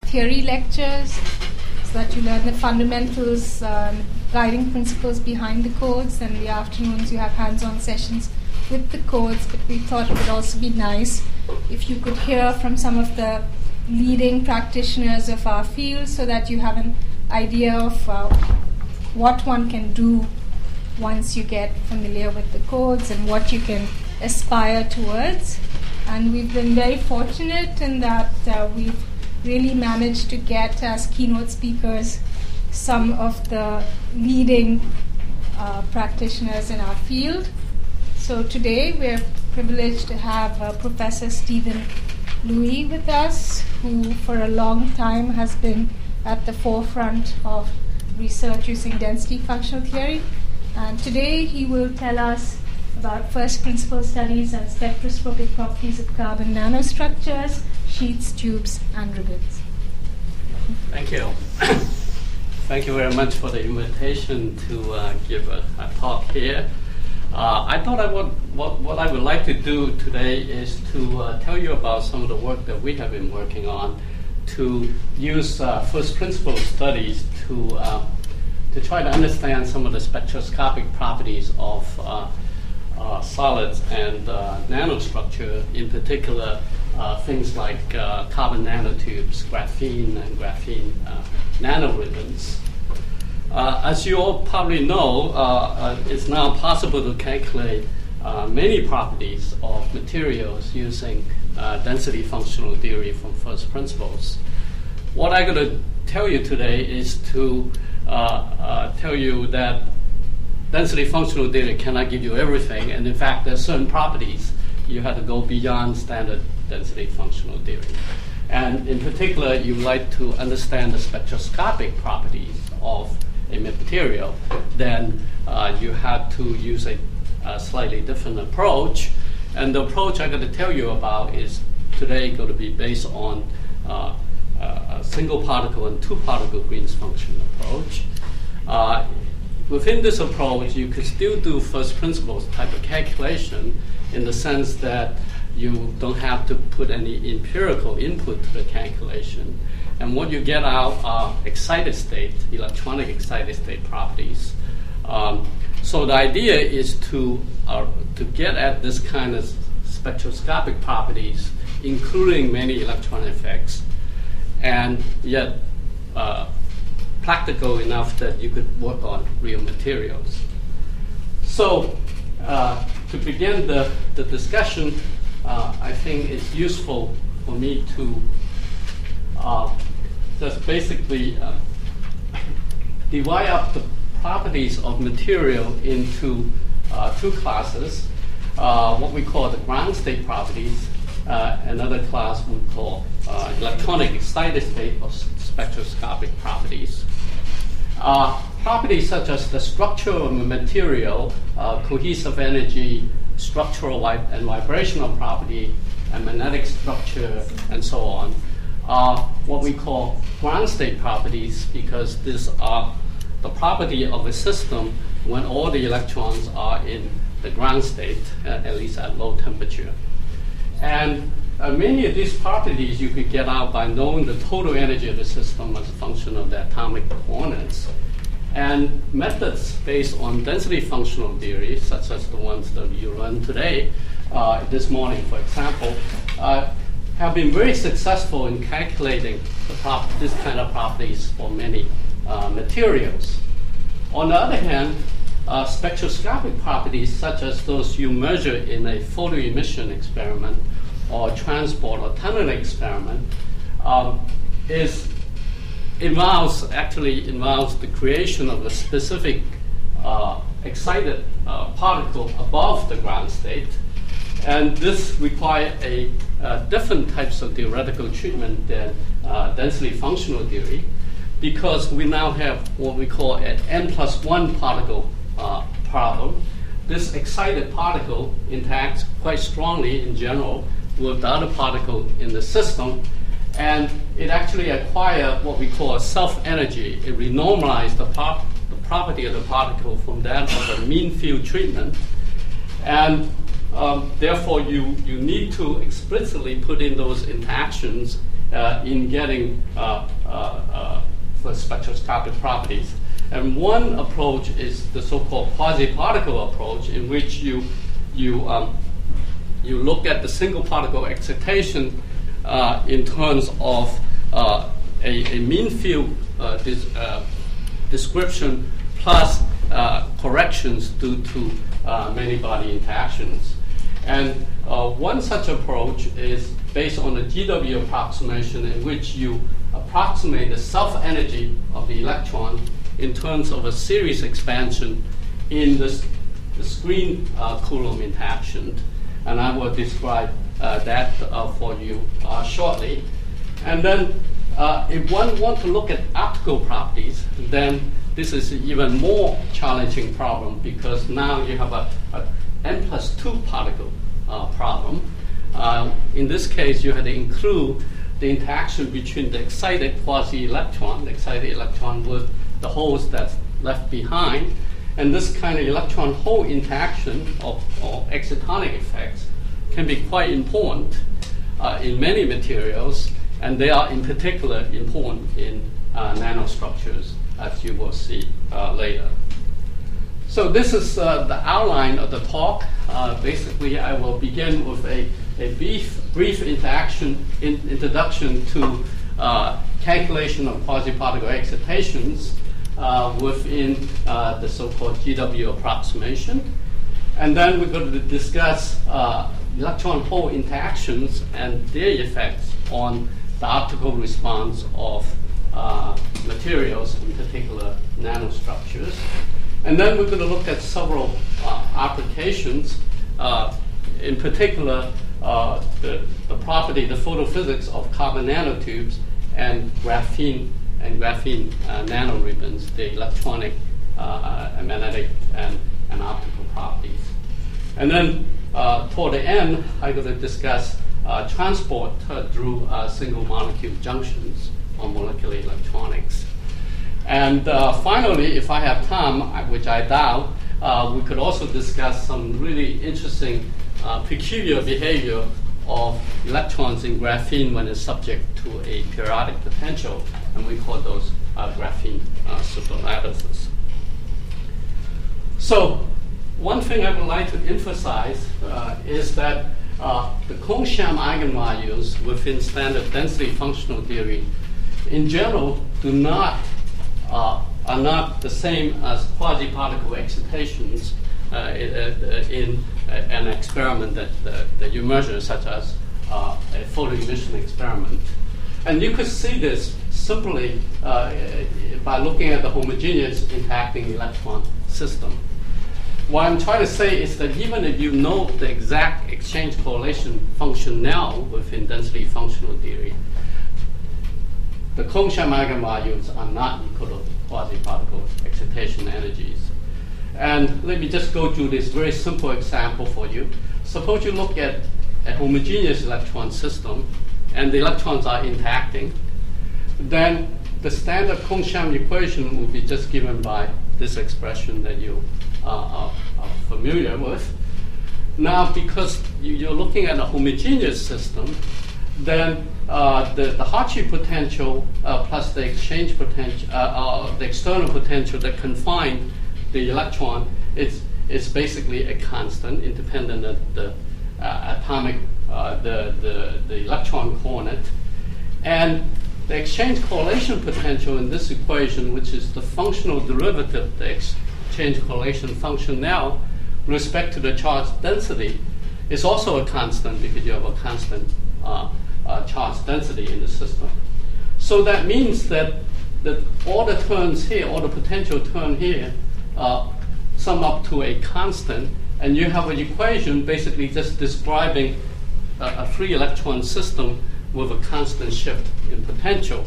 theory lectures so that you learn the fundamentals, guiding principles behind the codes, and in the afternoons you have hands-on sessions with the codes. But we thought it would also be nice if you could hear from some of the leading practitioners of our field so that you have an idea of what one can do once you get familiar with the codes and what you can aspire towards. And we've been very fortunate in that we've really managed to get as keynote speakers some of the leading practitioners in our field. So today we're privileged to have Professor Stephen Louie with us, who for a long time has been at the forefront of research using density functional theory. And today he will tell us about first principle studies and spectroscopic properties of carbon nanostructures, sheets, tubes, and ribbons. Thank you. Thank you very much for the invitation to give a talk here. I thought what I would like to do today is to tell you about some of the work that we have been working on to use first principle studies to try to understand some of the spectroscopic properties of solids and nanostructure, in particular things like carbon nanotubes, graphene and graphene nanoribbons. As you all probably know, it's now possible to calculate many properties of materials using density functional theory from first principles. What I'm going to tell you today is to tell you that density functional theory cannot give you everything, and in fact, there are certain properties you have to go beyond standard density functional theory. And in particular, you like to understand the spectroscopic properties of a material, then you have to use a slightly different approach. And the approach I'm going to tell you about is today going to be based on a single particle and two particle Green's function approach. Within this approach, you could still do first principles type of calculation in the sense that you don't have to put any empirical input to the calculation. And what you get out are excited state, electronic excited state properties. So the idea is to get at this kind of spectroscopic properties, including many electron effects, and yet practical enough that you could work on real materials. So to begin the discussion, I think it's useful for me to just basically divide up the properties of material into two classes, what we call the ground state properties, another class we call electronic excited state or spectroscopic properties. Properties such as the structure of a material, cohesive energy, structural and vibrational property, and magnetic structure, and so on, are what we call ground state properties, because these are the property of a system when all the electrons are in the ground state, at least at low temperature. And many of these properties you could get out by knowing the total energy of the system as a function of the atomic components. And methods based on density functional theory, such as the ones that you learned today, this morning, for example, have been very successful in calculating this kind of properties for many materials. On the other hand, spectroscopic properties, such as those you measure in a photoemission experiment or transport or tunneling experiment, involves the creation of a specific excited particle above the ground state. And this requires different types of theoretical treatment than density functional theory, because we now have what we call an n+1 particle problem. This excited particle interacts quite strongly in general with the other particle in the system, and it actually acquires what we call self-energy. It renormalizes the property of the particle from that of a mean field treatment. And therefore, you need to explicitly put in those interactions in getting for spectroscopic properties. And one approach is the so-called quasi-particle approach, in which you look at the single particle excitation in terms of a mean field description plus corrections due to many body interactions. And one such approach is based on the GW approximation, in which you approximate the self-energy of the electron in terms of a series expansion in the screen Coulomb interaction. And I will describe that for you shortly. And then if one wants to look at optical properties, then this is an even more challenging problem, because now you have a n+2 particle problem. In this case, you had to include the interaction between the excited quasi-electron, the excited electron with the holes that's left behind. And this kind of electron-hole interaction or excitonic effects can be quite important in many materials, and they are in particular important in nanostructures, as you will see later. So this is the outline of the talk. Basically, I will begin with a brief introduction to calculation of quasi-particle excitations within the so-called GW approximation. And then we're going to discuss electron-hole interactions and their effects on the optical response of materials, in particular nanostructures. And then we're going to look at several applications, in particular the property, the photophysics of carbon nanotubes and graphene nanoribbons, the electronic, magnetic, and optical properties. And then toward the end, I'm going to discuss transport through single molecule junctions on molecular electronics. And finally, if I have time, which I doubt, we could also discuss some really interesting peculiar behavior of electrons in graphene when it's subject to a periodic potential, and we call those graphene superlattices. So one thing I would like to emphasize is that the Kohn-Sham eigenvalues within standard density functional theory in general are not the same as quasi-particle excitations in an experiment that you measure, such as a photoemission experiment. And you could see this simply by looking at the homogeneous interacting electron system. What I'm trying to say is that even if you know the exact exchange correlation function now within density functional theory, the Kohn-Sham eigenvalues are not equal to quasi-particle excitation energies. And let me just go through this very simple example for you. Suppose you look at a homogeneous electron system and the electrons are interacting. Then the standard Kohn-Sham equation will be just given by this expression that you are familiar with. Now, because you're looking at a homogeneous system, then the Hartree potential plus the exchange potential, the external potential that confine the electron is basically a constant, independent of the atomic, the electron coordinate. And the exchange correlation potential in this equation, which is the functional derivative, the exchange correlation function now, with respect to the charge density, is also a constant because you have a constant charge density in the system. So that means that all the terms here, all the potential term here, sum up to a constant, and you have an equation basically just describing a free electron system with a constant shift in potential.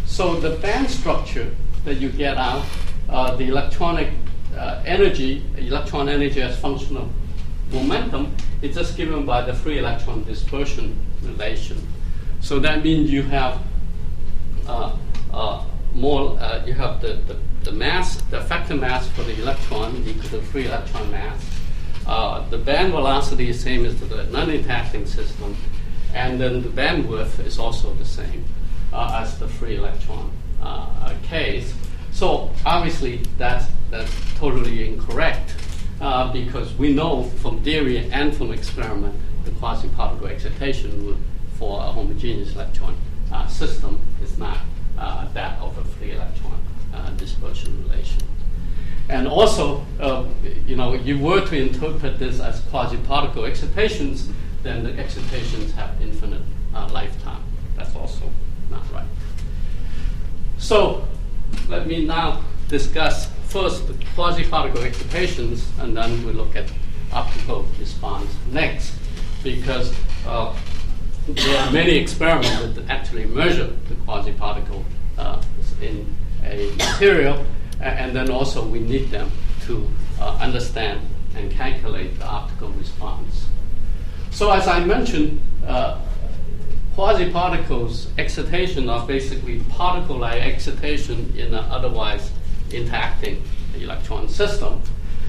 So the band structure that you get out, the electron energy as function of momentum, is just given by the free electron dispersion relation. So that means you have you have the mass, the effective mass for the electron equal to free electron mass. The band velocity is same as the non-interacting system, and then the bandwidth is also the same as the free electron case. So obviously that's totally incorrect because we know from theory and from experiment the quasi-particle excitation for a homogeneous electron system is not that of a free electron dispersion relation. And also, you were to interpret this as quasi-particle excitations, then the excitations have infinite lifetime. That's also not right. So let me now discuss first the quasi-particle excitations, and then we look at optical response next, because there are many experiments that actually measure the quasi-particle in a material, and then also we need them to understand and calculate the optical response. So as I mentioned, quasi-particles excitation are basically particle-like excitation in an otherwise interacting electron system.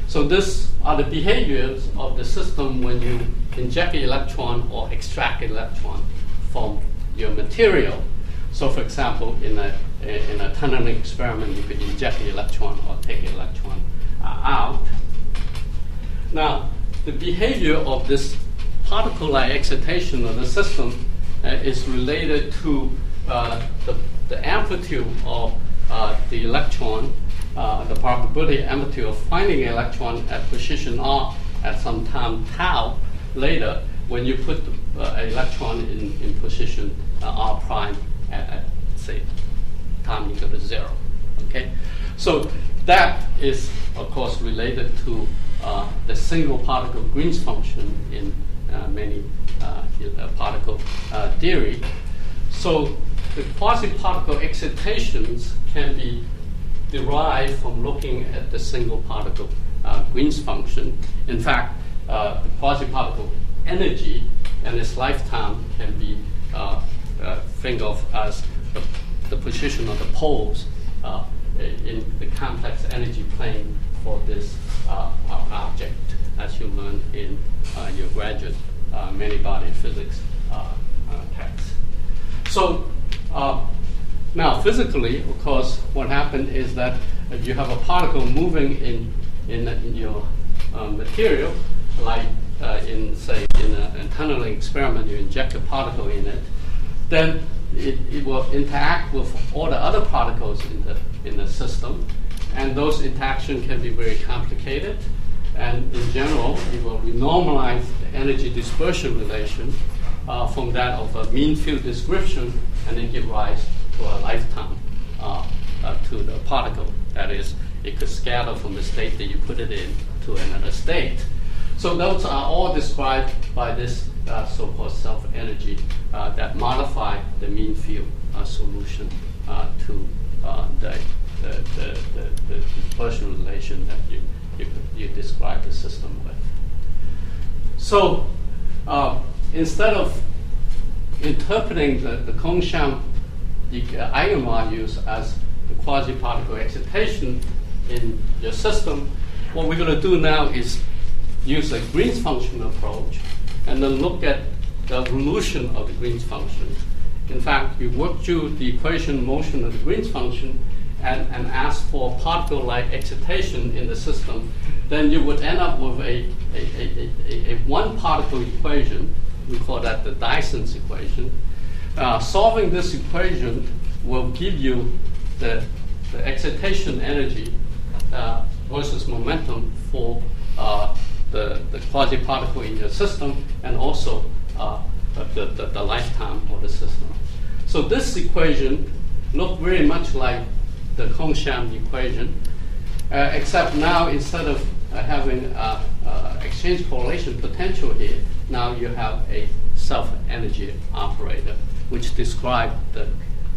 So these are the behaviors of the system when you inject an electron or extract an electron from your material. So for example, in a tunneling experiment, you could inject the electron or take the electron out. Now, the behavior of this particle-like excitation of the system is related to the amplitude of the electron, the probability amplitude of finding an electron at position R at some time tau later when you put an electron in position R prime at say, time equal to 0. Okay? So that is, of course, related to the single particle Green's function in many particle theory. So the quasi-particle excitations can be derived from looking at the single particle Green's function. In fact, the quasi-particle energy and its lifetime can be think of as the position of the poles in the complex energy plane for this object, as you learned in your graduate many-body physics text. So now physically, of course, what happened is that if you have a particle moving in your material, like in a tunneling experiment, you inject a particle in it, then it will interact with all the other particles in the system, and those interactions can be very complicated. And in general, it will renormalize the energy dispersion relation from that of a mean field description, and then give rise to a lifetime to the particle. That is, it could scatter from the state that you put it in to another state. So those are all described by this so-called self-energy that modify the mean field solution to the dispersion relation that you describe the system with. So instead of interpreting the Kohn-Sham eigenvalues as the quasi-particle excitation in your system, what we're going to do now is use a Green's function approach and then look at the evolution of the Green's function. In fact, you work through the equation motion of the Green's function and ask for particle-like excitation in the system, then you would end up with a one-particle equation. We call that the Dyson's equation. Solving this equation will give you the excitation energy versus momentum for the quasi-particle in your system, and also the lifetime of the system. So this equation looks very much like the Kohn-Sham equation, except now instead of having exchange correlation potential here, now you have a self-energy operator, which describes the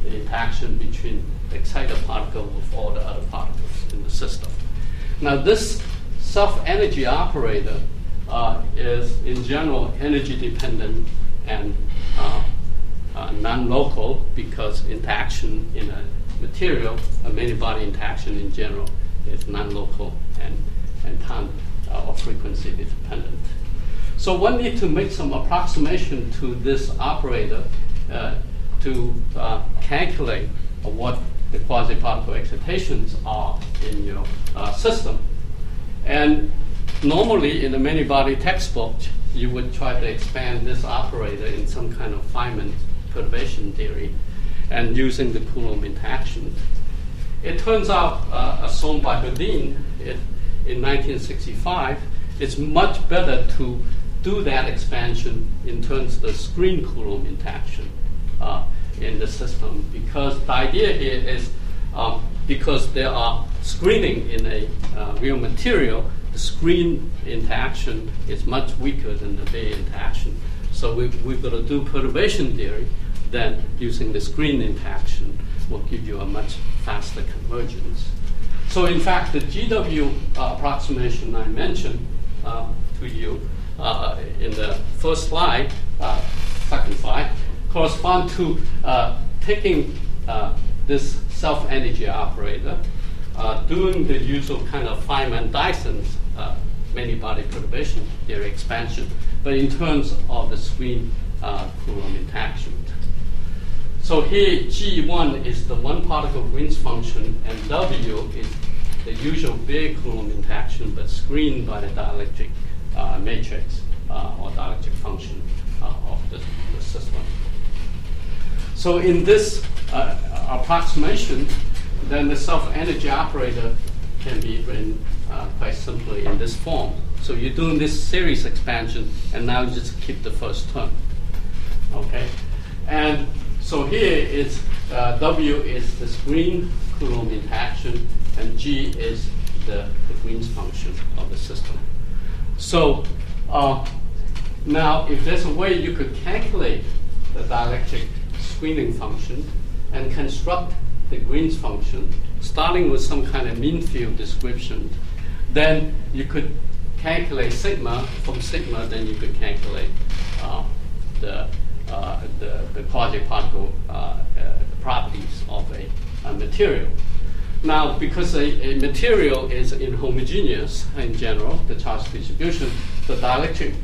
interaction between the excited particle with all the other particles in the system. Now this self-energy operator is in general energy dependent and non-local, because interaction in a material, a many-body interaction in general, is non-local and time or frequency dependent. So one needs to make some approximation to this operator to calculate what the quasi-particle excitations are in your system. And normally in the many-body textbook, you would try to expand this operator in some kind of Feynman perturbation theory and using the Coulomb interaction. It turns out, as shown by Bedin in 1965, it's much better to do that expansion in terms of the screen Coulomb interaction in the system, because the idea here is because there are screening in a real material, the screen interaction is much weaker than the Bay interaction. So we've got to do perturbation theory, then using the screen interaction will give you a much faster convergence. So in fact, the GW approximation I mentioned to you in the first slide, second slide, correspond to taking this self-energy operator, doing the usual kind of Feynman-Dyson's many-body perturbation theory expansion, but in terms of the screen Coulomb interaction. So here, G1 is the one-particle Green's function, and W is the usual big Coulomb interaction, but screened by the dielectric matrix or dielectric function of the system. So in this approximation, then the self-energy operator can be written quite simply in this form. So you're doing this series expansion, and now you just keep the first term. Okay, and so here is W is the screen Coulomb interaction, and G is the Green's function of the system. So now, if there's a way you could calculate the dielectric screening function and construct the Green's function, starting with some kind of mean field description, then you could calculate sigma. From sigma, then you could calculate the quasi-particle properties of a material. Now, because a material is inhomogeneous in general, the charge distribution, the dielectric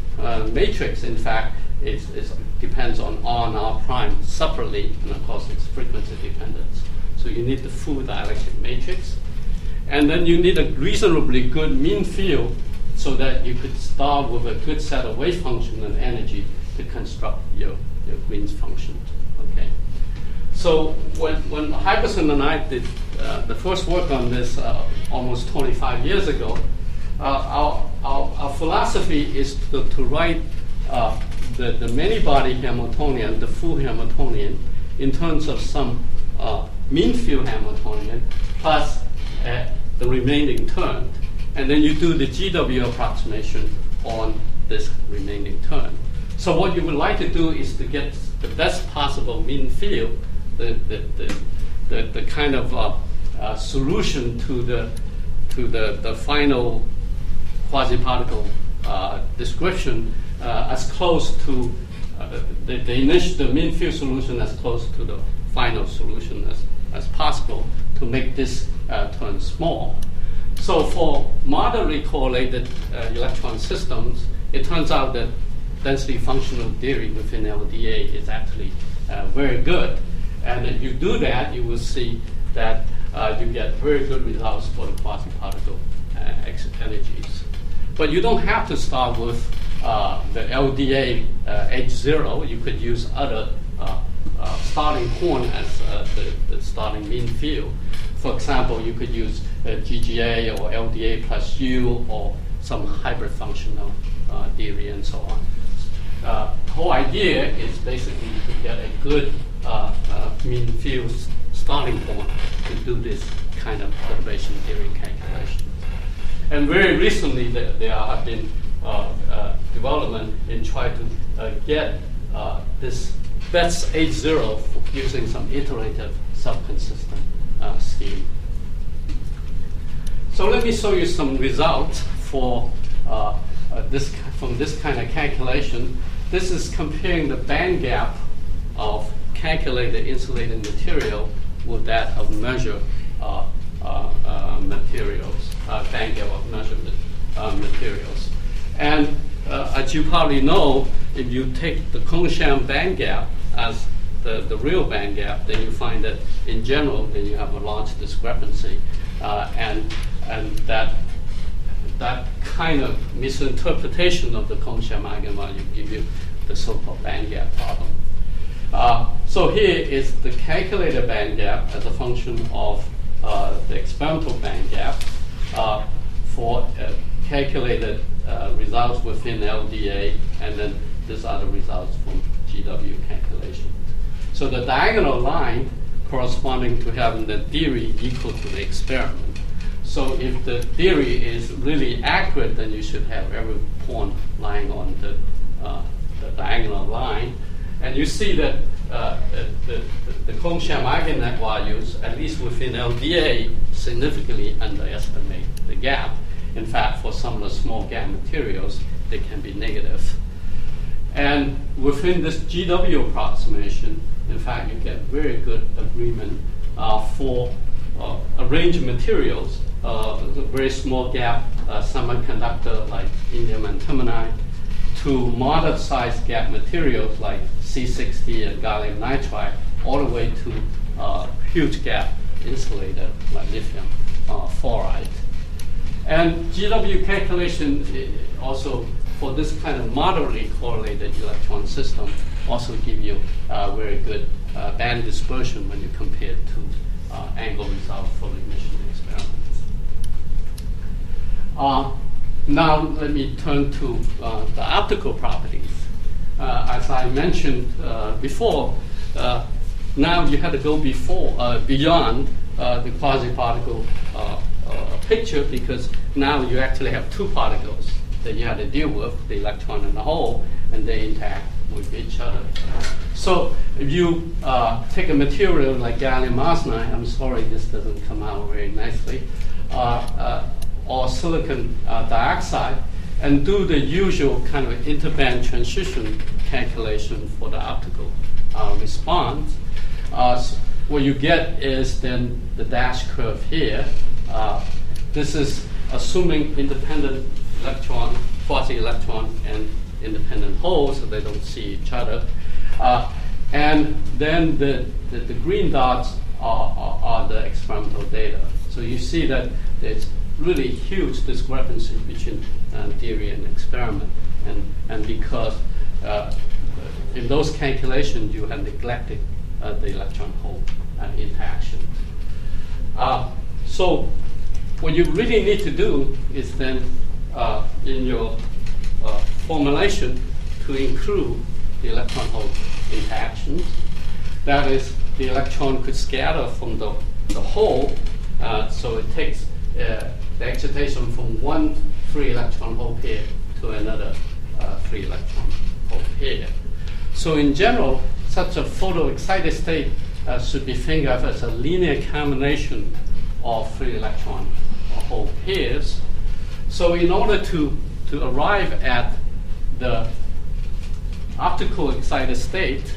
matrix, in fact, depends on R and R prime separately, and of course, it's frequency dependence. So you need the full dielectric matrix. And then you need a reasonably good mean field so that you could start with a good set of wave function and energy to construct your Green's function. Okay. So when Hyperson and I did the first work on this almost 25 years ago, our philosophy is to write the many-body Hamiltonian, the full Hamiltonian, in terms of some mean field Hamiltonian plus the remaining term. And then you do the GW approximation on this remaining term. So what you would like to do is to get the best possible mean field, the kind of solution to the final quasi-particle description as close to the mean field solution as close to the final solution as possible to make this term small. So for moderately correlated electron systems, it turns out that density functional theory within LDA is actually very good. And if you do that, you will see that you get very good results for the quasi-particle energies. But you don't have to start with the LDA H0. You could use other starting point as the starting mean field. For example, you could use GGA or LDA plus U or some hybrid functional theory and so on. The whole idea is basically to get a good mean field starting point to do this kind of perturbation theory calculation. And very recently, there have been development in trying to get this best H0 using some iterative self-consistent scheme. So let me show you some results for from this kind of calculation. This is comparing the band gap of calculated insulating material with that of measured materials, band gap of measured materials. And as you probably know, if you take the cone-sham band gap as the real band gap, then you find that in general, then you have a large discrepancy, and that kind of misinterpretation of the cone-sham eigenvalue give you the so-called band gap problem. So here is the calculated band gap as a function of the experimental band gap for calculated results within LDA, and then these are the results from GW calculation. So the diagonal line corresponding to having the theory equal to the experiment. So if the theory is really accurate, then you should have every point lying on the diagonal line. And you see that the cone-sham eigenvalues, at least within LDA, significantly underestimate the gap. In fact, for some of the small gap materials, they can be negative. And within this GW approximation, in fact, you get very good agreement for a range of materials, a very small gap semiconductor like indium antimonide, to moderate-sized gap materials like C60 and gallium nitride, all the way to huge gap insulator like lithium fluoride. And GW calculation also for this kind of moderately correlated electron system also give you very good band dispersion when you compare it to angle results for the emission experiments. Now let me turn to the optical properties. As I mentioned before, now you have to go beyond the quasi-particle picture, because now you actually have two particles that you have to deal with, the electron and the hole, and they interact with each other. So if you take a material like gallium arsenide, I'm sorry this doesn't come out very nicely, or silicon dioxide, and do the usual kind of interband transition calculation for the optical response, what you get is then the dash curve here. This is assuming independent electron, quasi-electron, and independent holes, so they don't see each other. And then the green dots are the experimental data. So you see that there's really huge discrepancy between theory and experiment, and because in those calculations you have neglected the electron-hole interaction. So what you really need to do is then in your formulation to include the electron-hole interactions. That is, the electron could scatter from the hole, so it takes the excitation from one free electron hole pair to another free electron hole pair. So in general, such a photoexcited state should be think of as a linear combination of free electron hole pairs. So in order to arrive at the optical excited state,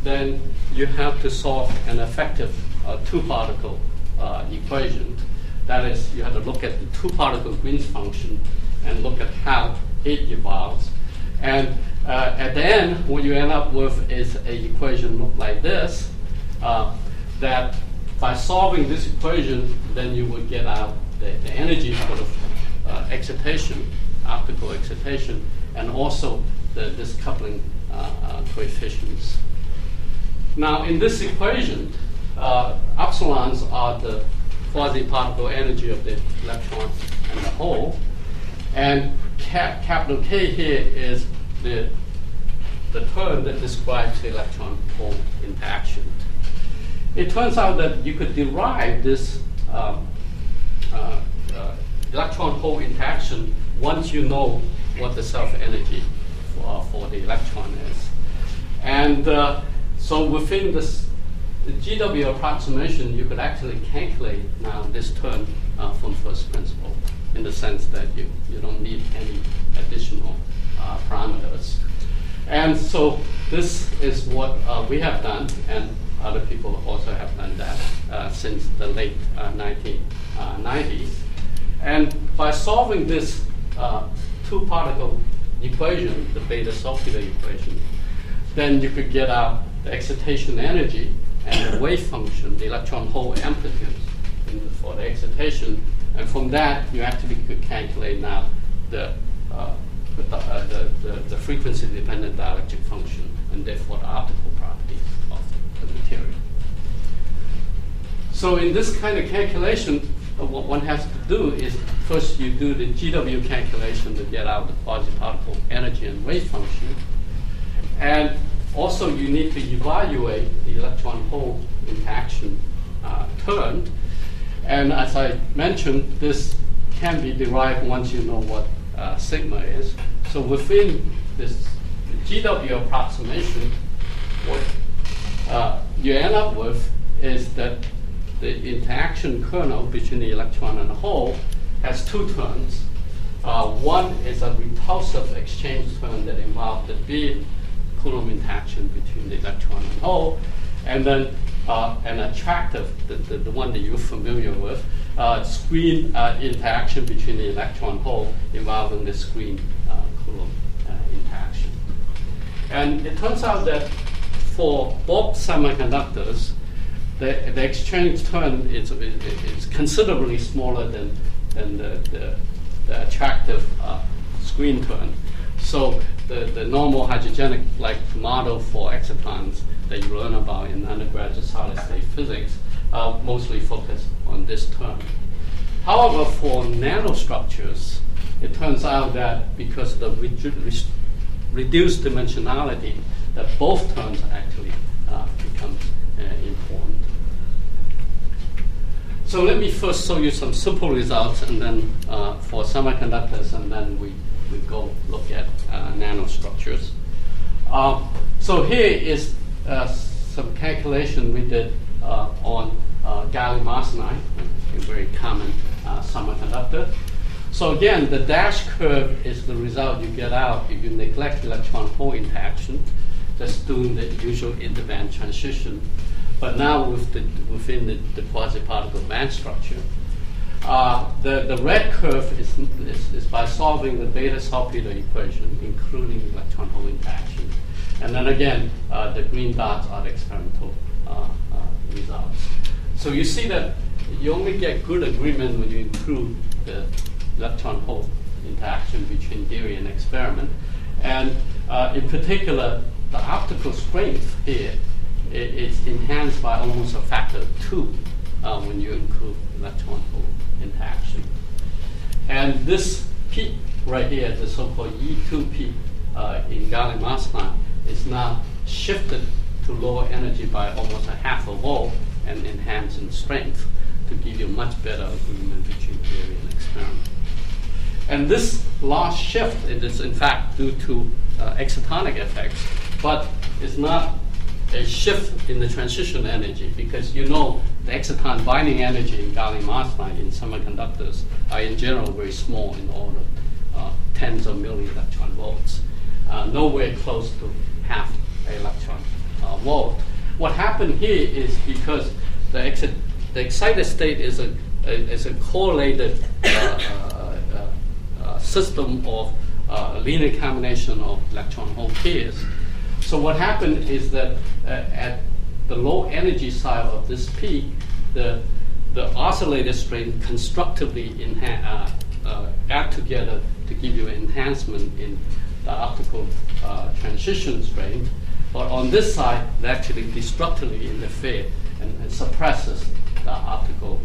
then you have to solve an effective two-particle equation. That is, you have to look at the two-particle Green's function and look at how it evolves. And at the end, what you end up with is an equation look like this, that by solving this equation, then you would get out the energy for the excitation, optical excitation, and also the discoupling coefficients. Now, in this equation, epsilons are the quasi-particle energy of the electron and the hole, and capital K here is the term that describes the electron-hole interaction. It turns out that you could derive this electron-hole interaction once you know what the self-energy for the electron is. And so within this the GW approximation, you could actually calculate now this term from first principle, in the sense that you don't need any additional parameters. And so this is what we have done, and other people also have done that since the late 1990s. And by solving this two-particle equation, the beta salpeter equation, then you could get out the excitation energy and the wave function, the electron hole amplitude for the excitation. And from that, you actually could calculate now the frequency-dependent dielectric function and therefore the optical properties of the material. So in this kind of calculation, what one has to do is first you do the GW calculation to get out the quasi-particle energy and wave function. And also you need to evaluate the electron-hole interaction term. And as I mentioned, this can be derived once you know what sigma is. So within this GW approximation, what you end up with is that the interaction kernel between the electron and the hole has two terms. One is a repulsive exchange term that involves the big Coulomb interaction between the electron and hole, and then an attractive, the one that you're familiar with, screen interaction between the electron hole involving the screen Coulomb interaction. And it turns out that for both semiconductors, the exchange term is considerably smaller than the attractive screen term. So the normal hydrogenic-like model for excitons that you learn about in undergraduate solid-state physics mostly focus on this term. However, for nanostructures, it turns out that because of the reduced dimensionality, that both terms actually become important. So let me first show you some simple results, and then for semiconductors, and then we go look at nanostructures. So here is some calculation we did on gallium arsenide, a very common semiconductor. So again, the dash curve is the result you get out if you neglect electron-hole interaction, just doing the usual interband transition. But now within the quasi-particle band structure. The red curve is by solving the beta salpeter equation, including electron-hole interaction. And then again, the green dots are the experimental results. So you see that you only get good agreement when you include the electron-hole interaction between theory and experiment. And in particular, the optical strength here is enhanced by almost a factor of 2 when you include electron-hole interaction. And this peak right here, the so-called E2 peak in gallium arsenide, is now shifted to lower energy by almost a half a volt and enhanced in strength to give you much better agreement between theory and experiment. And this large shift is in fact due to excitonic effects, but it's not a shift in the transition energy, because you know the exciton binding energy in gallium arsenide in semiconductors are in general very small, in order of tens of milli-electron volts, nowhere close to half an electron volt. What happened here is because the excited state is a correlated system of linear combination of electron hole pairs. So what happened is that at the low energy side of this peak, the oscillator strain constructively add together to give you an enhancement in the optical transition strain. But on this side, it actually destructively interfere and suppresses the optical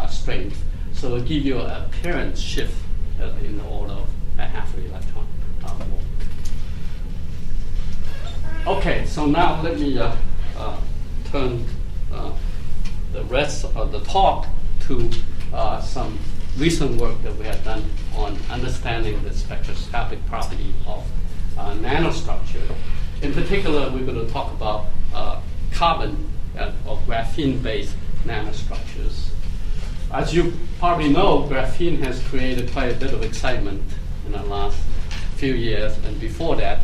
strength. So it gives you an apparent shift in the order of a half an electron volt. Okay, so now let me turn the rest of the talk to some recent work that we have done on understanding the spectroscopic property of nanostructure. In particular, we're going to talk about carbon or graphene-based nanostructures. As you probably know, graphene has created quite a bit of excitement in the last few years, and before that,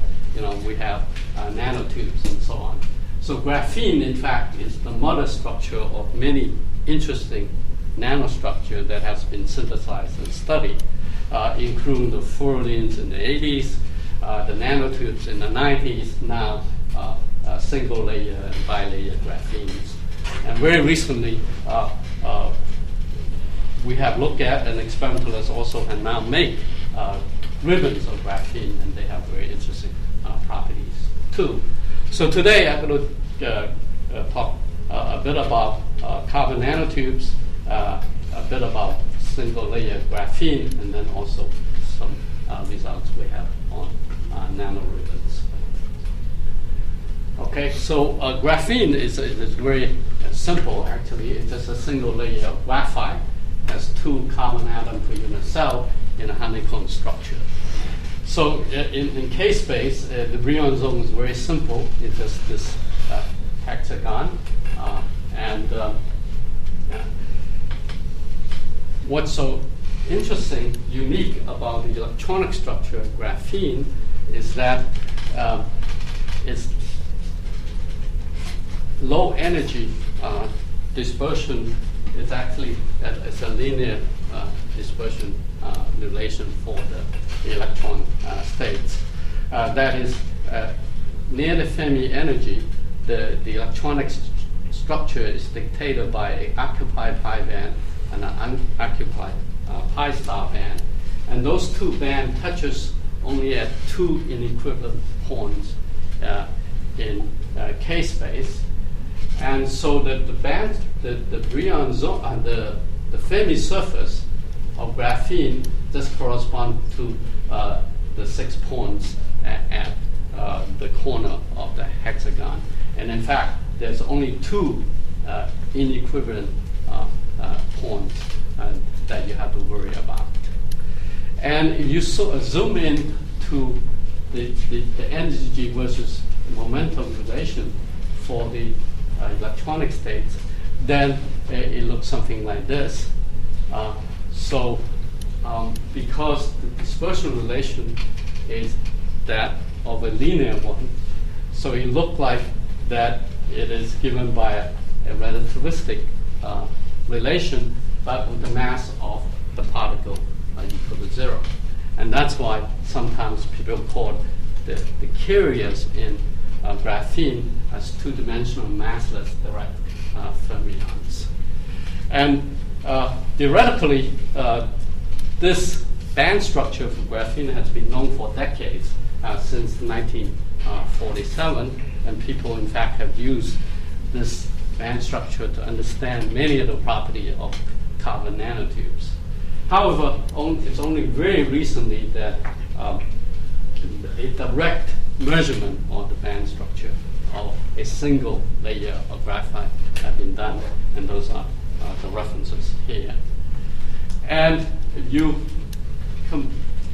we have nanotubes and so on. So graphene, in fact, is the mother structure of many interesting nanostructure that has been synthesized and studied, including the fluorines in the 80s, the nanotubes in the 90s, now single layer and bilayer graphenes. And very recently, we have looked at, and experimentalists also can now make ribbons of graphene, and they have very interesting properties too. So today I'm going to talk a bit about carbon nanotubes, a bit about single layer graphene, and then also some results we have on nano ribbons. Okay, so graphene is very simple actually. It's just a single layer of graphite. It has 2 carbon atoms per unit cell in a honeycomb structure. So in K-space, the Brillouin zone is very simple. It's just this hexagon. What's so interesting, unique about the electronic structure of graphene is that it's low energy dispersion is actually it's a linear dispersion relation for the electron states. That is, near the Fermi energy, the electronic structure is dictated by an occupied pi band and an unoccupied pi star band. And those 2 bands touches only at 2 inequivalent points in K-space. And so the band, the Brillouin zone, the Fermi surface of graphene just correspond to the 6 points at the corner of the hexagon. And in fact, there's only 2 inequivalent points that you have to worry about. And if you zoom in to the energy versus momentum relation for the electronic states, then it looks something like this. Because the dispersion relation is that of a linear one, so it looks like that it is given by a relativistic relation, but with the mass of the particle equal to 0. And that's why sometimes people call the carriers in graphene as 2-dimensional massless direct fermions. And theoretically, this band structure for graphene has been known for decades, since 1947, and people in fact have used this band structure to understand many of the properties of carbon nanotubes. However, it's only very recently that a direct measurement of the band structure of a single layer of graphite have been done, and those are the references here. And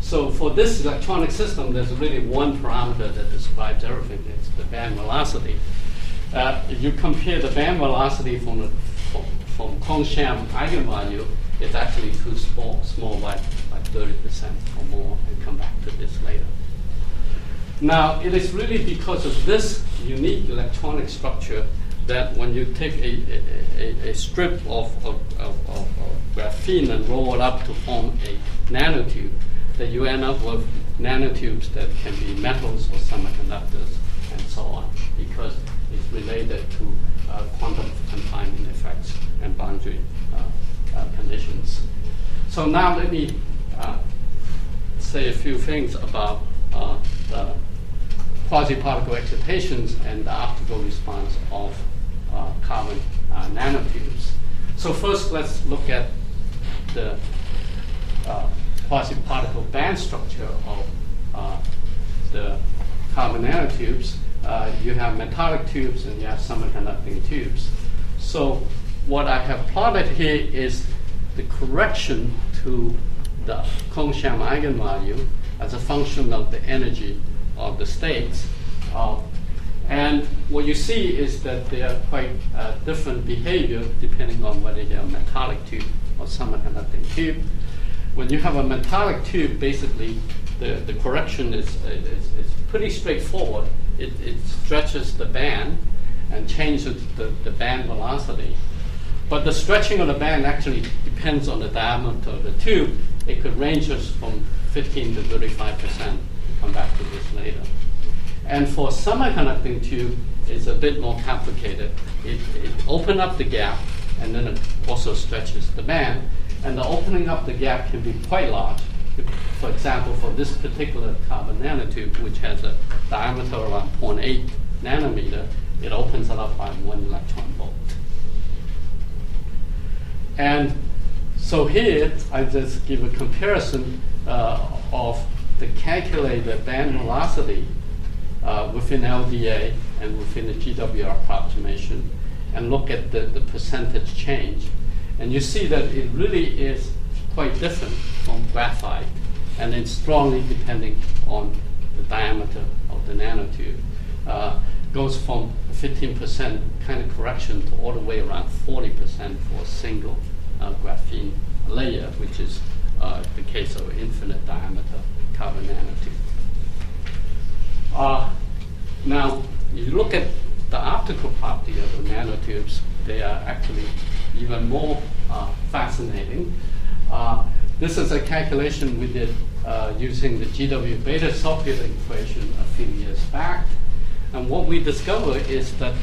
so for this electronic system, there's really one parameter that describes everything. It's the band velocity. If you compare the band velocity from Kohn-Sham eigenvalue, it's actually too small by 30% or more. I'll come back to this later. Now, it is really because of this unique electronic structure that when you take a strip of graphene and roll it up to form a nanotube, that you end up with nanotubes that can be metals or semiconductors and so on, because it's related to quantum confinement effects and boundary conditions. So now let me say a few things about the quasi-particle excitations and the optical response of carbon nanotubes. So first, let's look at the quasi-particle band structure of the carbon nanotubes. You have metallic tubes and you have semiconducting tubes. So what I have plotted here is the correction to the Kohn-Sham eigenvalue as a function of the energy of the states. And what you see is that they are quite different behavior depending on whether they are metallic tube or semiconducting tube. When you have a metallic tube, basically the correction is pretty straightforward. It stretches the band and changes the band velocity. But the stretching of the band actually depends on the diameter of the tube. It could range from 15 to 35% come back to this later. And for semiconducting tube, it's a bit more complicated. It opens up the gap, and then it also stretches the band. And the opening up the gap can be quite large. For example, for this particular carbon nanotube, which has a diameter around 0.8 nanometer, it opens it up by 1 electron volt. And so here, I just give a comparison of the calculated band velocity within LDA and within the GWR approximation, and look at the percentage change. And you see that it really is quite different from graphite, and it's strongly depending on the diameter of the nanotube. Goes from 15% kind of correction to all the way around 40% for a single graphene layer, which is the case of infinite diameter carbon nanotube. Now, you look at the optical property of the nanotubes, they are actually even more fascinating. This is a calculation we did using the GW beta sulfate equation a few years back. And what we discovered is that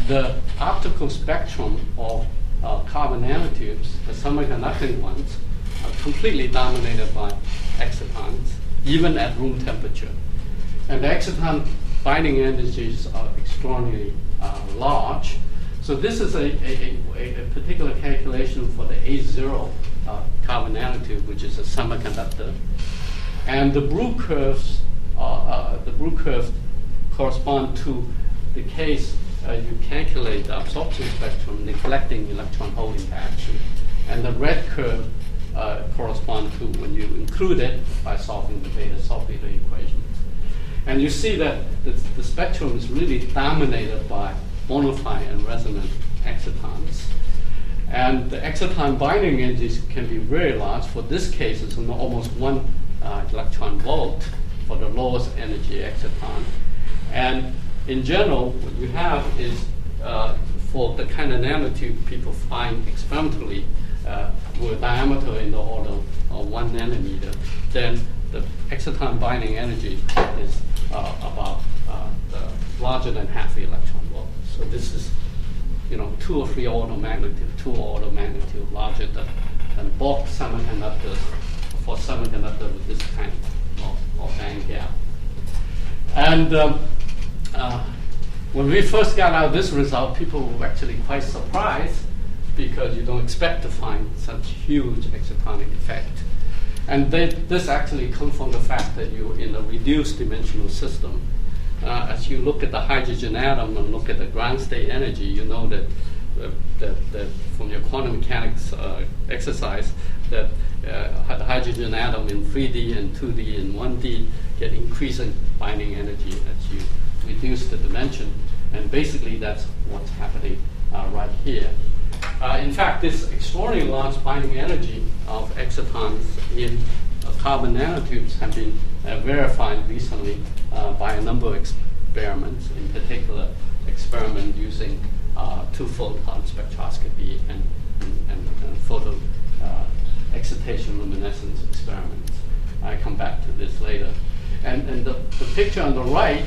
the optical spectrum of carbon nanotubes, the semiconducting ones, are completely dominated by excitons, even at room temperature. And the exciton binding energies are extraordinarily large. So this is a particular calculation for the A0 carbon nanotube, which is a semiconductor. And the blue curves correspond to the case you calculate the absorption spectrum neglecting electron holding interaction. And the red curve correspond to when you include it by solving the beta sulfate equation. And you see that the spectrum is really dominated by bona fide and resonant excitons. And the exciton binding energies can be very large. For this case, it's almost 1 electron volt for the lowest energy exciton. And in general, what you have is for the kind of nanotube people find experimentally with a diameter in the order of 1 nanometer, then the exciton binding energy is about larger than half the electron volt. So this is, 2 or 3 order magnitude larger than bulk semiconductors for semiconductor with this kind of band gap. And when we first got out this result, people were actually quite surprised because you don't expect to find such huge excitonic effect. And this actually comes from the fact that you're in a reduced dimensional system. As you look at the hydrogen atom and look at the ground state energy, you know that from your quantum mechanics exercise, that the hydrogen atom in 3D and 2D and 1D get increasing binding energy as you reduce the dimension. And basically that's what's happening right here. In fact, this extraordinarily large binding energy of excitons in carbon nanotubes have been verified recently by a number of experiments, in particular experiment using two-photon spectroscopy and photo excitation luminescence experiments. I come back to this later. And the picture on the right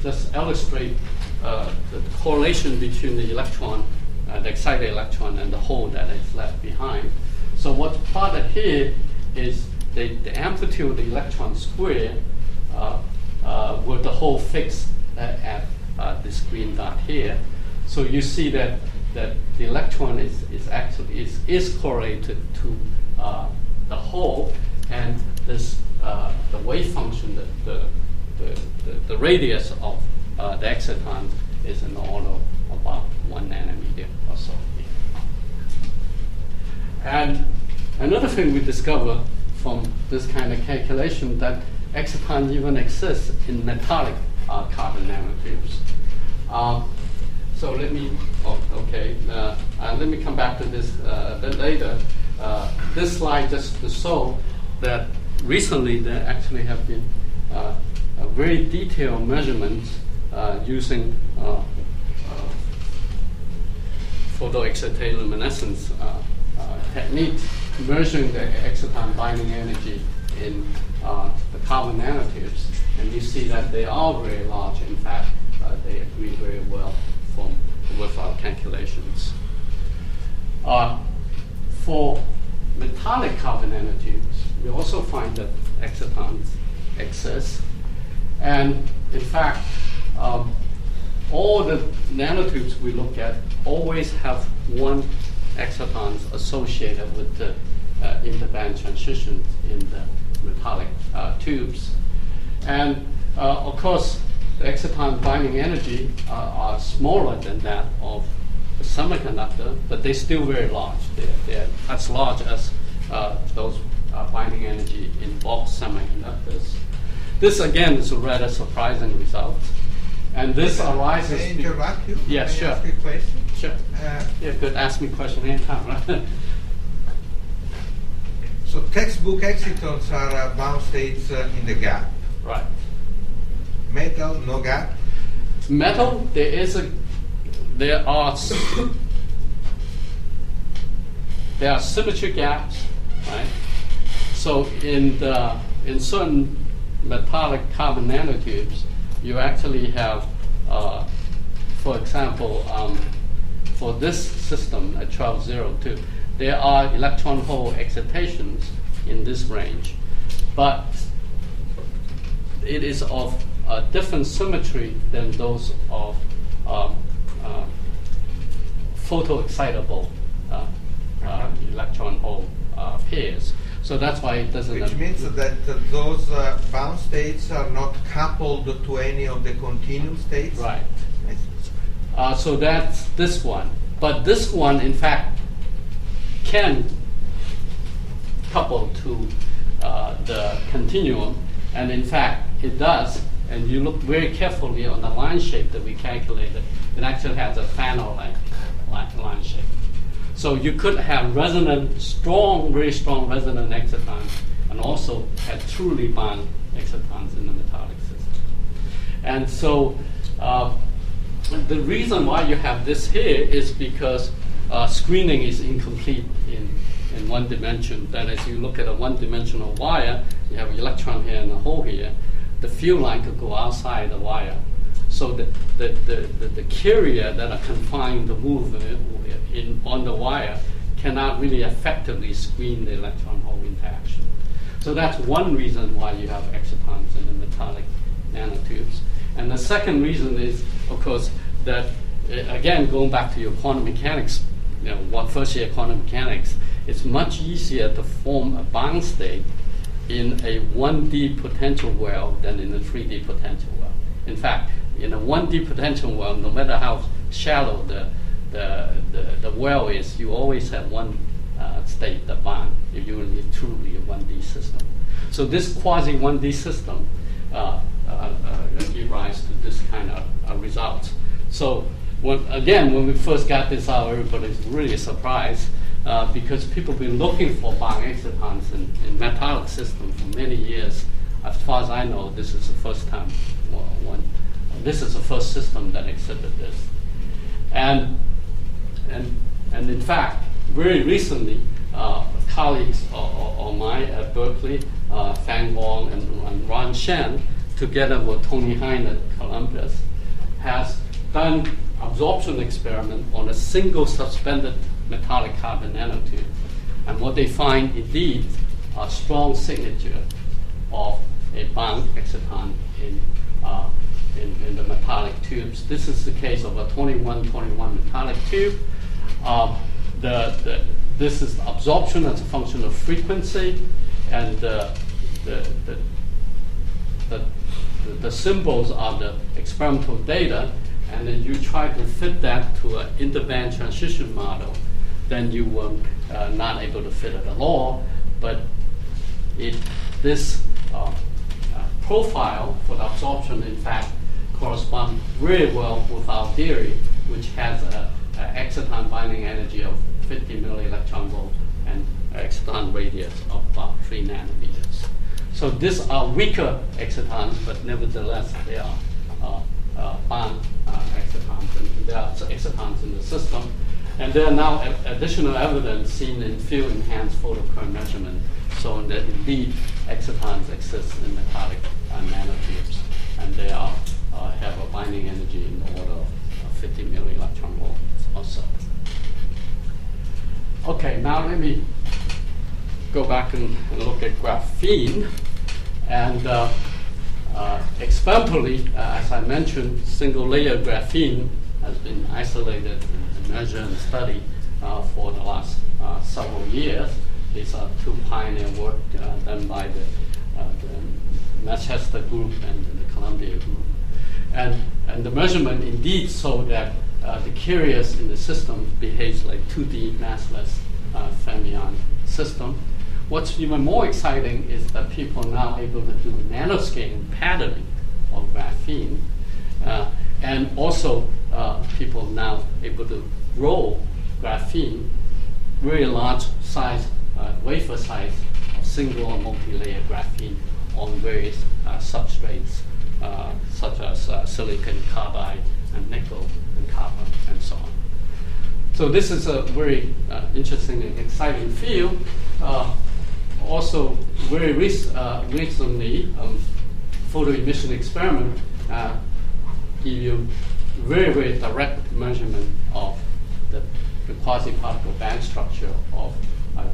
just illustrates the correlation between the electron, the excited electron, and the hole that is left behind. So what's plotted here is the amplitude of the electron square with the hole fixed at this green dot here. So you see that the electron is actually correlated to the hole, and this the wave function, the radius of the exciton is in the order of about 1 nanometer or so. And another thing we discovered from this kind of calculation that exciton even exists in metallic carbon nanotubes. So let me come back to this a bit later. This slide just to show that recently there actually have been very detailed measurements using photoexcitation technique measuring the exciton binding energy in the carbon nanotubes, and you see that they are very large. In fact, they agree very well with our calculations. For metallic carbon nanotubes, we also find that excitons exist. And in fact, all the nanotubes we look at always have one excitons associated with the interband transitions in the metallic tubes. And of course, the exciton binding energy are smaller than that of the semiconductor, but they're still very large. They're as large as those binding energy in both semiconductors. This again is a rather surprising result. And this arises. May I interrupt you? Yes, May I sure. ask a question? Sure. You could ask me a question anytime, right? So textbook excitons are bound states in the gap. Right. Metal, no gap. Metal, there are symmetry gaps, right? So in certain metallic carbon nanotubes, you actually have, for example, for this system at 1202, there are electron hole excitations in this range, but it is of a different symmetry than those of photoexcitable electron hole pairs. So that's why it doesn't. Which means that those bound states are not coupled to any of the continuum states? Right. So that's this one. But this one, in fact, can couple to the continuum. And in fact, it does. And you look very carefully on the line shape that we calculated, it actually has a funnel-like line shape. So you could have resonant, very strong resonant excitons, and also have truly bound excitons in the metallic system. And so the reason why you have this here is because screening is incomplete in one dimension. That is, you look at a one-dimensional wire, you have an electron here and a hole here, the field line could go outside the wire. So the carrier that are confined to move on the wire cannot really effectively screen the electron hole interaction. So that's one reason why you have excitons in the metallic nanotubes. And the second reason is, of course, that again, going back to your quantum mechanics, first year quantum mechanics, it's much easier to form a bound state in a 1D potential well than in a 3D potential well. In fact, in a 1D potential well, no matter how shallow the well is, you always have one state, the bond. You're usually truly a 1D system. So this quasi 1D system give rise to this kind of results. So when we first got this out, everybody was really surprised because people have been looking for bound excitons in metallic systems for many years. As far as I know, this is the first time this is the first system that exhibited this. And in fact, very recently, colleagues of mine at Berkeley, Fang Wong and Ron Shen, together with Tony Hein at Columbus, has done absorption experiment on a single suspended metallic carbon nanotube. And what they find indeed a strong signature of a bound exciton in the metallic tubes. This is the case of a 21-21 metallic tube. This is absorption as a function of frequency, and the symbols are the experimental data, and then you try to fit that to an interband transition model, then you were not able to fit it at all. But this profile for the absorption, in fact, corresponds very well with our theory, which has an exciton binding energy of 50 millielectron volt and exciton radius of about 3 nanometers. So these are weaker excitons, but nevertheless they are bound excitons, and there are excitons in the system. And there are now additional evidence seen in field-enhanced photocurrent measurement showing that indeed excitons exist in metallic nanotubes, and they have a binding energy in the order of 50 millielectron volts or so. Okay, now let me go back and look at graphene. And experimentally, as I mentioned, single-layer graphene has been isolated and measured and studied for the last several years. These are two pioneer work done by the Manchester group and the Columbia group. And the measurement indeed showed that the carriers in the system behaves like 2D massless fermion system. What's even more exciting is that people are now able to do nanoscale patterning of graphene, and also people now able to roll graphene, very large size, wafer size of single or multi-layer graphene on various substrates, such as silicon carbide and nickel and copper and so on. So this is a very interesting and exciting field. Also, very recently, photo emission experiment give you very, very direct measurement of the quasi-particle band structure of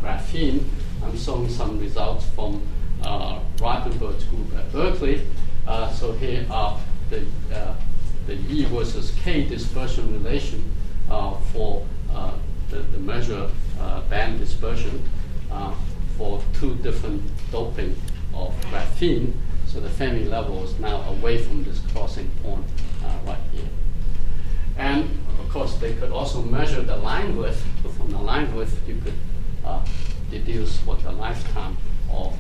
graphene. I'm showing some results from Rothenberg's group at Berkeley. So here are the E versus K dispersion relation for the measure band dispersion for two different doping of graphene. So the Fermi level is now away from this crossing point right here. And of course, they could also measure the line width. So from the line width, you could deduce what the lifetime of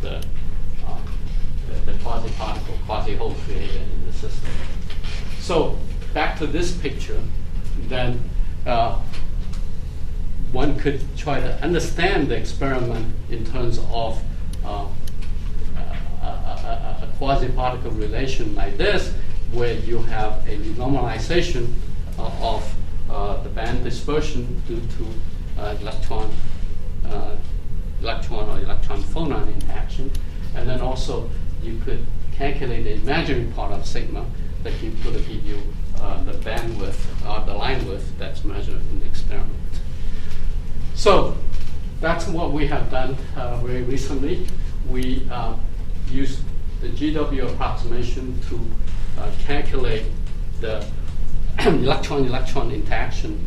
the quasi-particle, quasi-hole created in the system. So back to this picture, then one could try to understand the experiment in terms of a quasi-particle relation like this, where you have a normalization of the band dispersion due to electron or electron-phonon interaction, and then also you could calculate the imaginary part of sigma that could give you the bandwidth or the line width that's measured in the experiment. So that's what we have done very recently. We used the GW approximation to calculate the electron-electron interaction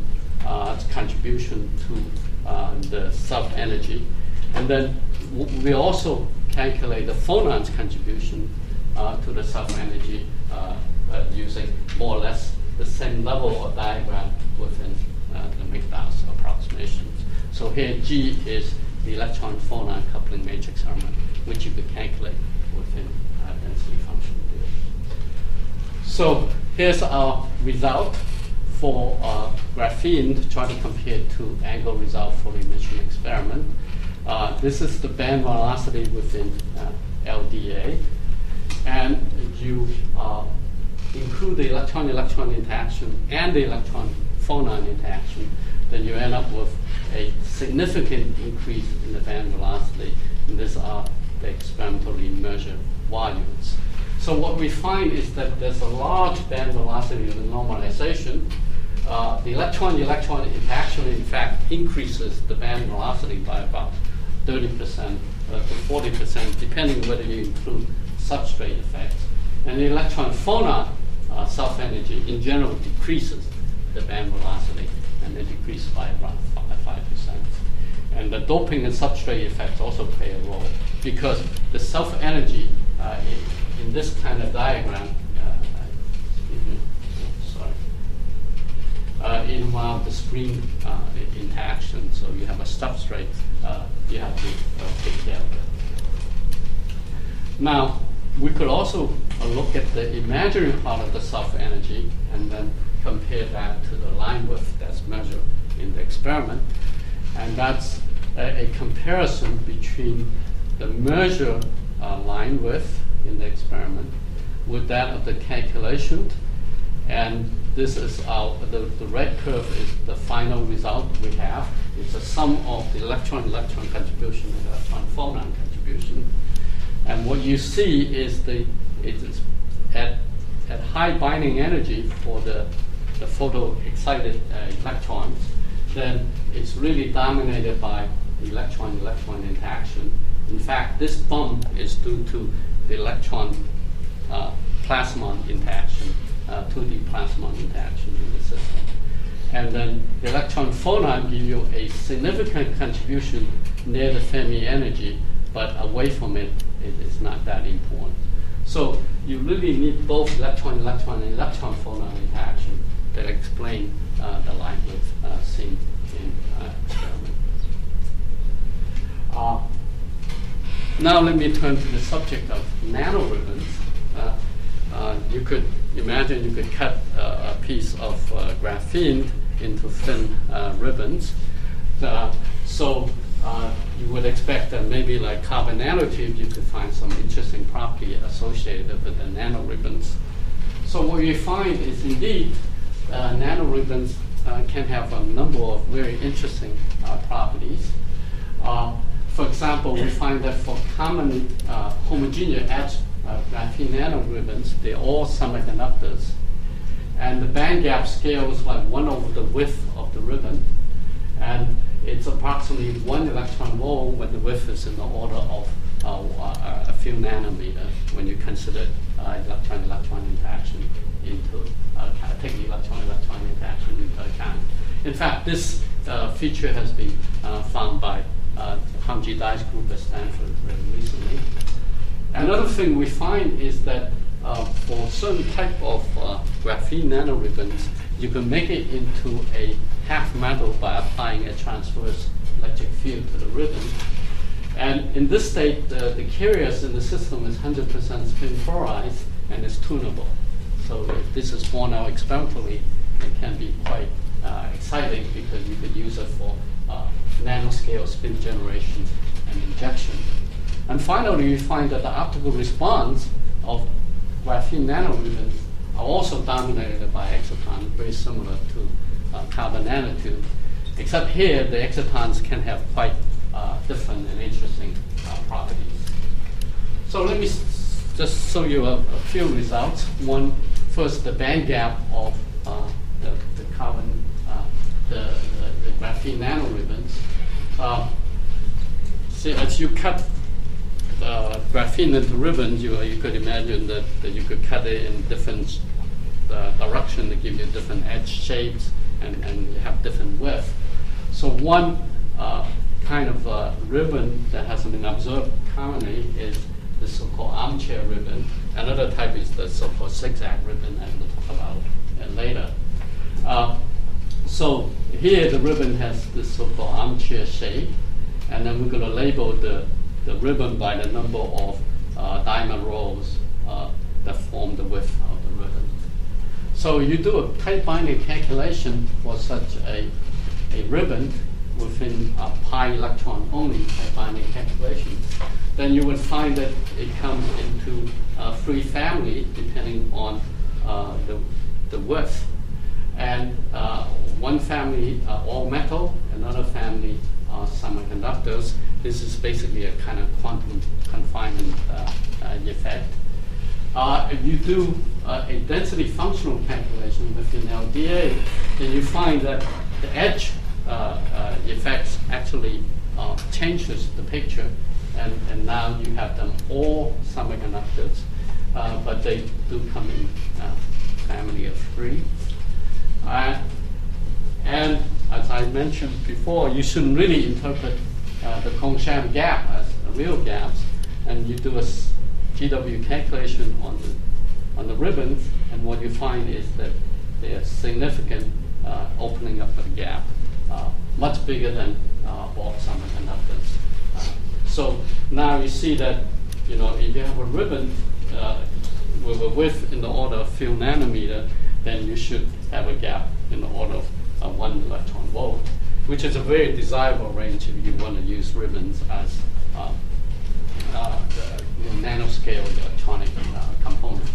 contribution to the sub-energy. And then we also calculate the phonon's contribution to the sub-energy using more or less the same level of diagram within the McDowell's approximations. So here G is the electron-phonon coupling matrix element, which you could calculate within density function field. So here's our result for graphene to try to compare to angle result for the emission experiment. This is the band velocity within LDA, and you include the electron-electron interaction and the electron-phonon interaction, then you end up with a significant increase in the band velocity, and these are the experimentally measured volumes. So what we find is that there's a large band velocity in the normalization. The electron-electron interaction, in fact, increases the band velocity by about 30% to 40%, depending whether you include substrate effects. And the electron-phonon self-energy, in general, decreases the band velocity, and they decrease by around 5%. And the doping and substrate effects also play a role, because the self-energy in this kind of diagram, involve the screen interaction. So you have a substrate, you have to take care of it. Now, we could also look at the imaginary part of the self-energy and then compare that to the line width that's measured in the experiment. And that's a comparison between the measured line width in the experiment with that of the calculation. And this is the red curve is the final result we have. It's a sum of the electron-electron contribution and electron-phonon contribution. And what you see is it is at high binding energy for the photo-excited electrons, then it's really dominated by the electron-electron interaction. In fact, this bump is due to the electron-plasmon interaction, 2D plasmon interaction in the system. And then the electron-phonon give you a significant contribution near the Fermi energy, but away from it, it is not that important. So you really need both electron-electron and electron-phonon interaction that explain the line width seen in experiment. Now let me turn to the subject of nanoribbons. You could imagine you could cut a piece of graphene into thin ribbons. So you would expect that maybe like carbon nanotube, you could find some interesting property associated with the nanoribbons. So what you find is indeed nanoribbons can have a number of very interesting properties. For example, we find that for common homogeneous edge graphene nanoribbons, they're all semiconductors. And the band gap scale is like 1 over the width of the ribbon. And it's approximately 1 electron volt when the width is in the order of a few nanometers when you consider electron-electron interaction taking electron-electron interaction into account. In fact, this feature has been found by Hamji Dai's group at Stanford very recently. Another thing we find is that for certain type of graphene nanoribbons, you can make it into a half metal by applying a transverse electric field to the ribbon. And in this state, the carriers in the system is 100% spin polarized and is tunable. So if this is borne out experimentally, it can be quite exciting because you could use it for nanoscale spin generation and injection. And finally, you find that the optical response of graphene nanoribbons are also dominated by excitons, very similar to carbon nanotube, except here the excitons can have quite different and interesting properties. So let me just show you a few results. First, the band gap of the carbon, the graphene nanoribbons. See, as you cut graphene into ribbons, you could imagine that you could cut it in different direction to give you different edge shapes and you have different width. So one kind of ribbon that hasn't been observed commonly is the so-called armchair ribbon. Another type is the so-called zigzag ribbon, and we'll talk about it later. So here the ribbon has this so-called armchair shape, and then we're going to label the ribbon by the number of diamond rows that form the width of the ribbon. So you do a tight binding calculation for such a ribbon within a pi electron only tight binding calculation, then you would find that it comes into three families depending on the width. And one family all metal, another family semiconductors. This is basically a kind of quantum confinement effect. If you do a density functional calculation within LDA, then you find that the edge effects actually changes the picture, and now you have them all semiconductors, but they do come in family of three. And as I mentioned before, you shouldn't really interpret the Kongshamn gap as real gaps, and you do a GW calculation on the ribbons, and what you find is that there's significant opening up of the gap, much bigger than bulk semiconductors. So now you see that if you have a ribbon with a width in the order of few nanometer, then you should have a gap in the order of 1 electron volt, which is a very desirable range if you want to use ribbons as nanoscale electronic component.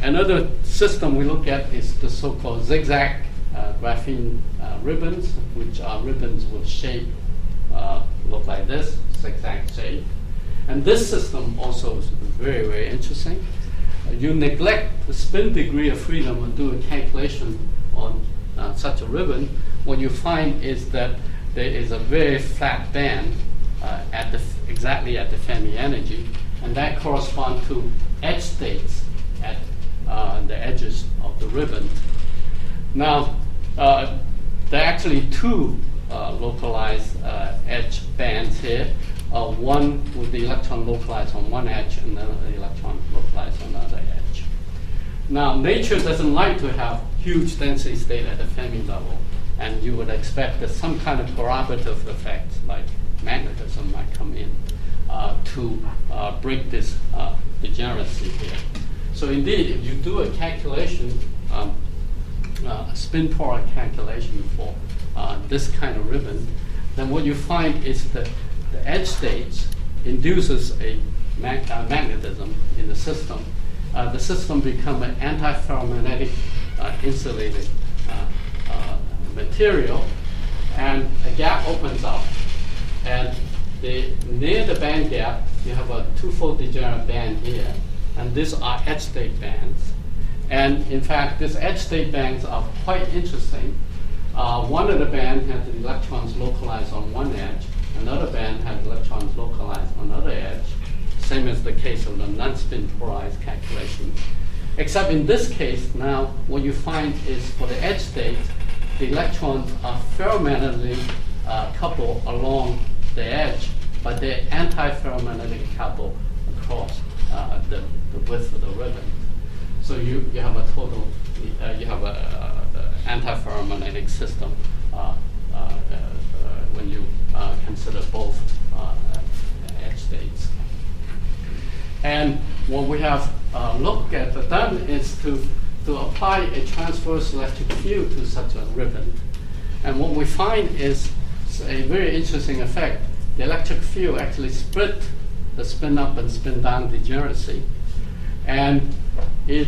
Another system we look at is the so-called zigzag graphene ribbons, which are ribbons with shape look like this, zigzag shape. And this system also is very, very interesting. You neglect the spin degree of freedom and do a calculation on such a ribbon. What you find is that there is a very flat band exactly at the Fermi energy, and that corresponds to edge states at the edges of the ribbon. Now, there are actually two localized edge bands here. One with the electron localized on one edge and then the electron localized on the other edge. Now, nature doesn't like to have huge density state at the Fermi level, and you would expect that some kind of corroborative effect, like magnetism, might come in to break this degeneracy here. So indeed, if you do a calculation, a spin product calculation for this kind of ribbon, then what you find is that the edge states induces a magnetism in the system. The system becomes an anti-ferromagnetic insulated material, and a gap opens up. And near the band gap, you have a two-fold degenerate band here, and these are edge state bands. And in fact, these edge state bands are quite interesting. One of the bands has the electrons localized on one edge. Another band has electrons localized on the other edge, same as the case of the non-spin polarized calculation. Except in this case, now what you find is for the edge states, the electrons are ferromagnetically coupled along the edge, but they're anti-ferromagnetic coupled across the width of the ribbon. So you have a total, you have a anti-ferromagnetic system when you consider both edge states. And what we have done is to apply a transverse electric field to such a ribbon. And what we find is a very interesting effect. The electric field actually split the spin up and spin down degeneracy. And it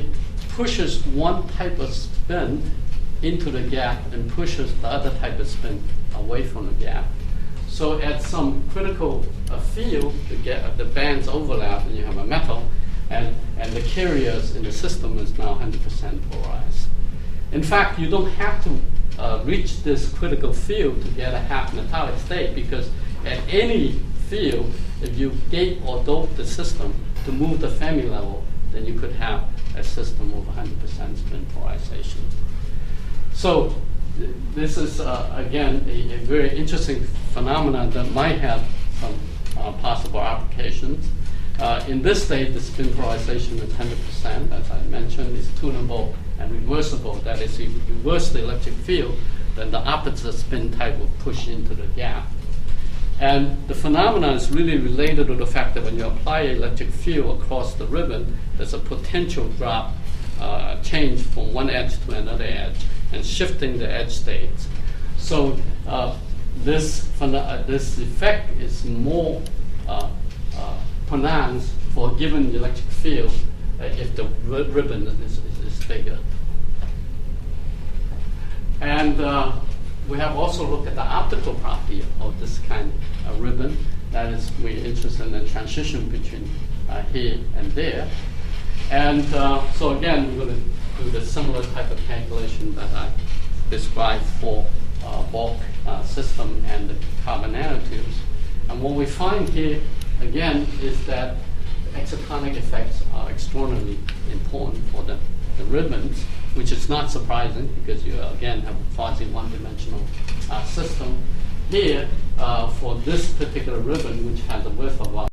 pushes one type of spin into the gap and pushes the other type of spin away from the gap. So at some critical field, the bands overlap and you have a metal, and the carriers in the system is now 100% polarized. In fact, you don't have to reach this critical field to get a half metallic state, because at any field, if you gate or dope the system to move the Fermi level, then you could have a system with 100% spin polarization. So this is, again, a very interesting phenomenon that might have some possible applications. In this state, the spin polarization is 100%, as I mentioned, is tunable and reversible. That is, if you reverse the electric field, then the opposite spin type will push into the gap. And the phenomenon is really related to the fact that when you apply an electric field across the ribbon, there's a potential drop change from one edge to another edge, and shifting the edge states. So this effect is more pronounced for a given electric field if the ribbon is bigger. And we have also looked at the optical property of this kind of ribbon. That is, we're interested in the transition between here and there. And so again, we're going to do the similar type of calculation that I described for bulk system and the carbon nanotubes. And what we find here, again, is that the exotonic effects are extraordinarily important for the ribbons, which is not surprising because you, again, have a fuzzy one-dimensional system. Here, for this particular ribbon, which has a width of about